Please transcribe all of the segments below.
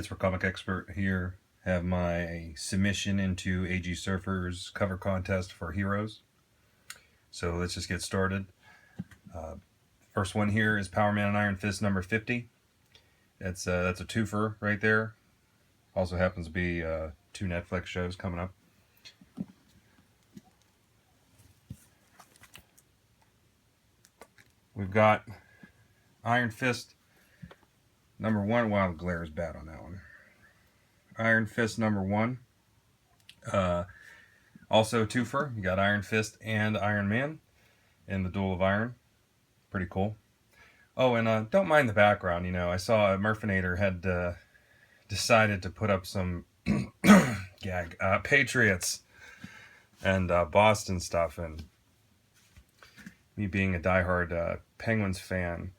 It's for Comic Expert here. Have my submission into AG Surfer's cover contest for Heroes. So let's just get started. First one here is Power Man and Iron Fist number 50. That's a twofer right there. Also happens to be 2 Netflix shows coming up. We've got Iron Fist number 1. Wow, the glare is bad on that one. Iron Fist number 1. Also a twofer. You got Iron Fist and Iron Man in the Duel of Iron. Pretty cool. Oh, and don't mind the background. You know, I saw Murfinator had decided to put up some Patriots and Boston stuff, and me being a diehard Penguins fan,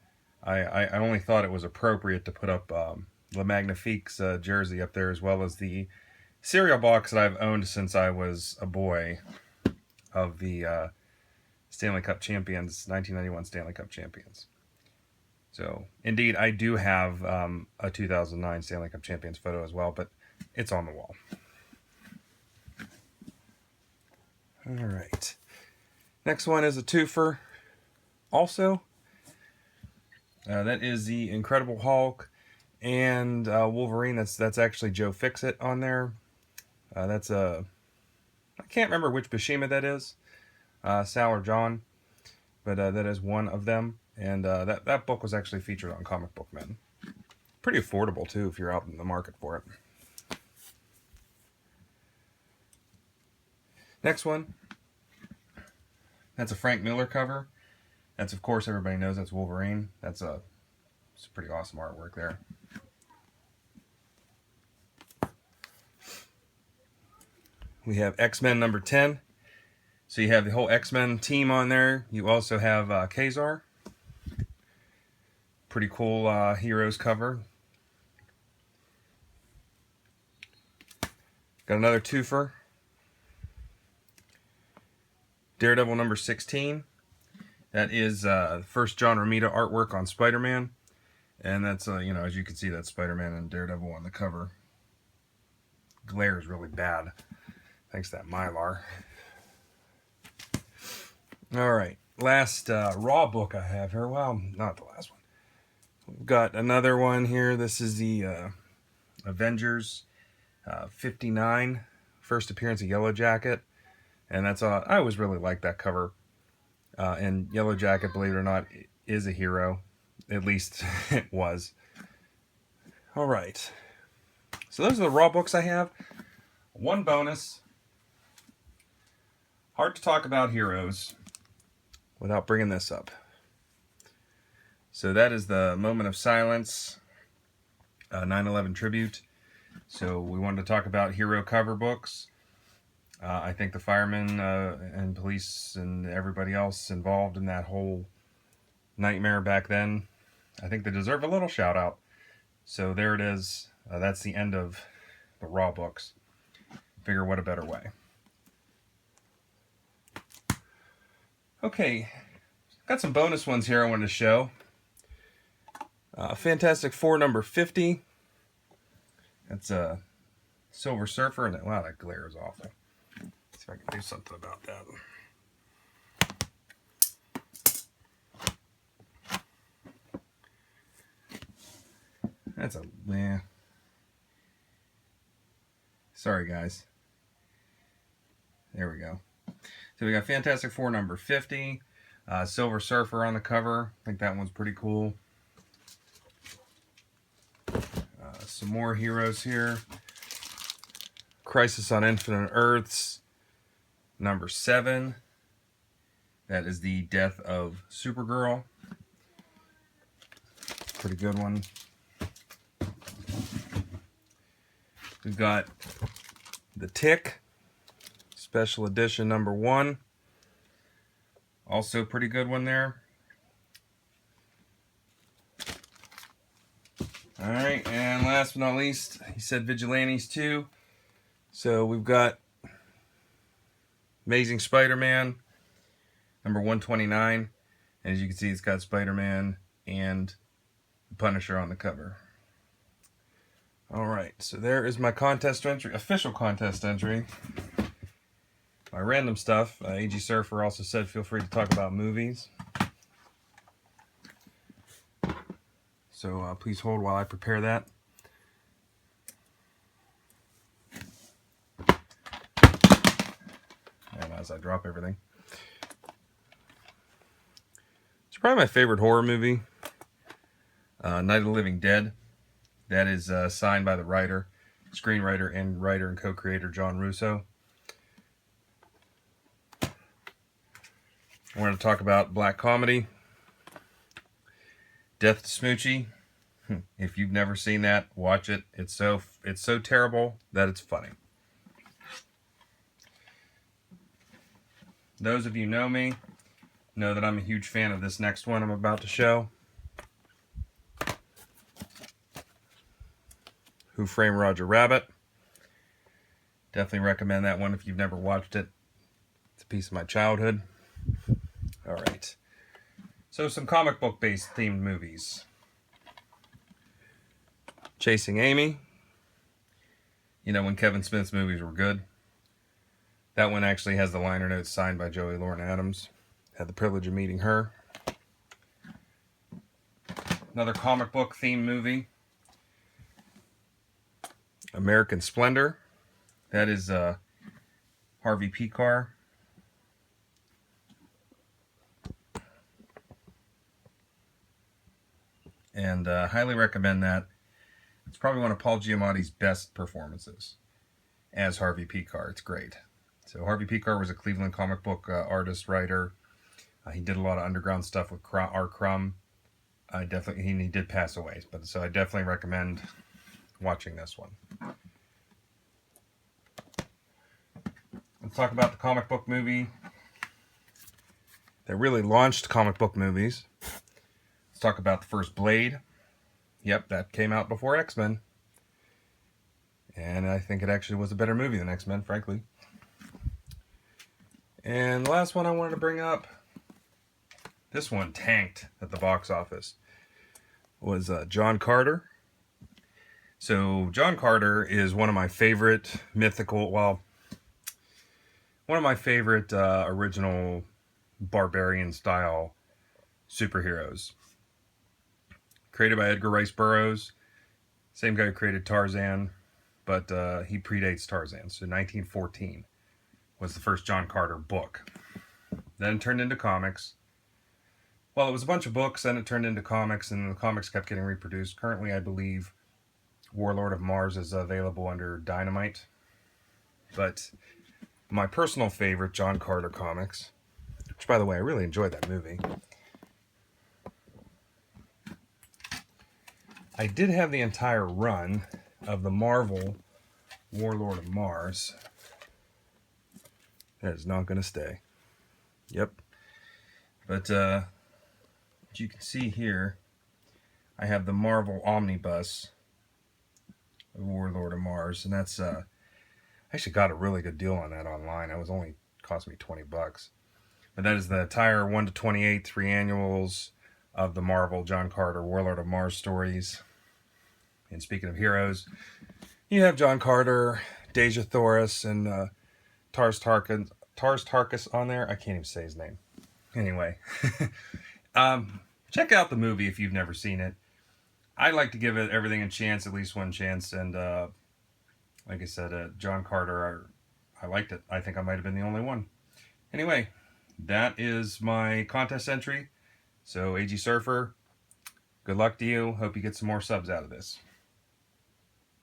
I only thought it was appropriate to put up Le Magnifique's jersey up there, as well as the cereal box that I've owned since I was a boy of the Stanley Cup champions, 1991 Stanley Cup champions. So, indeed, I do have a 2009 Stanley Cup champions photo as well, but it's on the wall. All right. Next one is a twofer. Also, that is the Incredible Hulk and Wolverine. That's actually Joe Fixit on there. That's I can't remember which Bashima that is, Sal or John, but that is one of them. And that book was actually featured on Comic Book Men. Pretty affordable too if you're out in the market for it. Next one. That's a Frank Miller cover. That's, of course, everybody knows that's Wolverine. It's pretty awesome artwork there. We have X-Men number 10. So you have the whole X-Men team on there. You also have Kazar. Pretty cool Heroes cover. Got another twofer. Daredevil number 16. That is the first John Romita artwork on Spider-Man. And that's, you know, as you can see, that's Spider-Man and Daredevil on the cover. Glare is really bad, thanks to that Mylar. All right, last Raw book I have here. Well, not the last one. We've got another one here. This is the Avengers 59, first appearance of Yellow Jacket. And that's I always really liked that cover. And Yellow Jacket, believe it or not, is a hero. At least it was. All right. So those are the Raw books I have. One bonus. Hard to talk about heroes without bringing this up. So that is the Moment of Silence 9/11 tribute. So we wanted to talk about hero cover books. I think the firemen and police and everybody else involved in that whole nightmare back then, I think they deserve a little shout out. So there it is. That's the end of the Raw books. Figure what a better way. Okay, got some bonus ones here I wanted to show. Fantastic Four number 50. That's a Silver Surfer. And wow, that glare is awful. Let's see if I can do something about that. That's a sorry guys. There we go. So we got Fantastic Four number 50. Silver Surfer on the cover. I think that one's pretty cool. Some more heroes here. Crisis on Infinite Earths number 7. That is the death of Supergirl. Pretty good one. We've got The Tick, special edition number 1. Also pretty good one there. Alright, and last but not least, he said Vigilantes 2. So we've got Amazing Spider-Man, number 129. And as you can see, it's got Spider-Man and Punisher on the cover. Alright, so there is my contest entry, official contest entry. My random stuff. AG Surfer also said feel free to talk about movies. So please hold while I prepare that. And as I drop everything. It's probably my favorite horror movie. Night of the Living Dead. That is signed by the writer, screenwriter, and writer and co-creator John Russo. I wanted to talk about black comedy. Death to Smoochy. If you've never seen that, watch it. It's so terrible that it's funny. Those of you who know me know that I'm a huge fan of this next one I'm about to show. Who Framed Roger Rabbit. Definitely recommend that one if you've never watched it. It's a piece of my childhood. Alright. So some comic book based themed movies. Chasing Amy. You know, when Kevin Smith's movies were good. That one actually has the liner notes signed by Joey Lauren Adams. Had the privilege of meeting her. Another comic book themed movie. American Splendor. That is Harvey Pekar. And highly recommend that. It's probably one of Paul Giamatti's best performances as Harvey Pekar. It's great. So Harvey Pekar was a Cleveland comic book artist, writer. He did a lot of underground stuff with R. Crumb. He did pass away, so I definitely recommend watching this one. Let's talk about the comic book movie that really launched comic book movies. Let's talk about the first Blade. Yep, that came out before X-Men. And I think it actually was a better movie than X-Men, frankly. And the last one I wanted to bring up, this one tanked at the box office, was John Carter. So John Carter is one of my favorite original barbarian-style superheroes. Created by Edgar Rice Burroughs. Same guy who created Tarzan, but he predates Tarzan. So 1914 was the first John Carter book. Then it turned into comics. Well, it was a bunch of books, then it turned into comics, and the comics kept getting reproduced. Currently, I believe Warlord of Mars is available under Dynamite. But my personal favorite John Carter comics, which, by the way, I really enjoyed that movie. I did have the entire run of the Marvel Warlord of Mars. That is not going to stay. Yep. But as you can see here, I have the Marvel Omnibus of Warlord of Mars, and that's I actually got a really good deal on that online. It was only cost me $20. But that is the entire 1 to 28 3 annuals of the Marvel John Carter Warlord of Mars stories. And speaking of heroes, you have John Carter, Deja Thoris, and Tars Tarkas on there. I can't even say his name. Anyway, check out the movie if you've never seen it. I'd like to give it everything a chance, at least one chance. And like I said, John Carter, I liked it. I think I might have been the only one. Anyway, that is my contest entry. So AG Surfer, good luck to you. Hope you get some more subs out of this.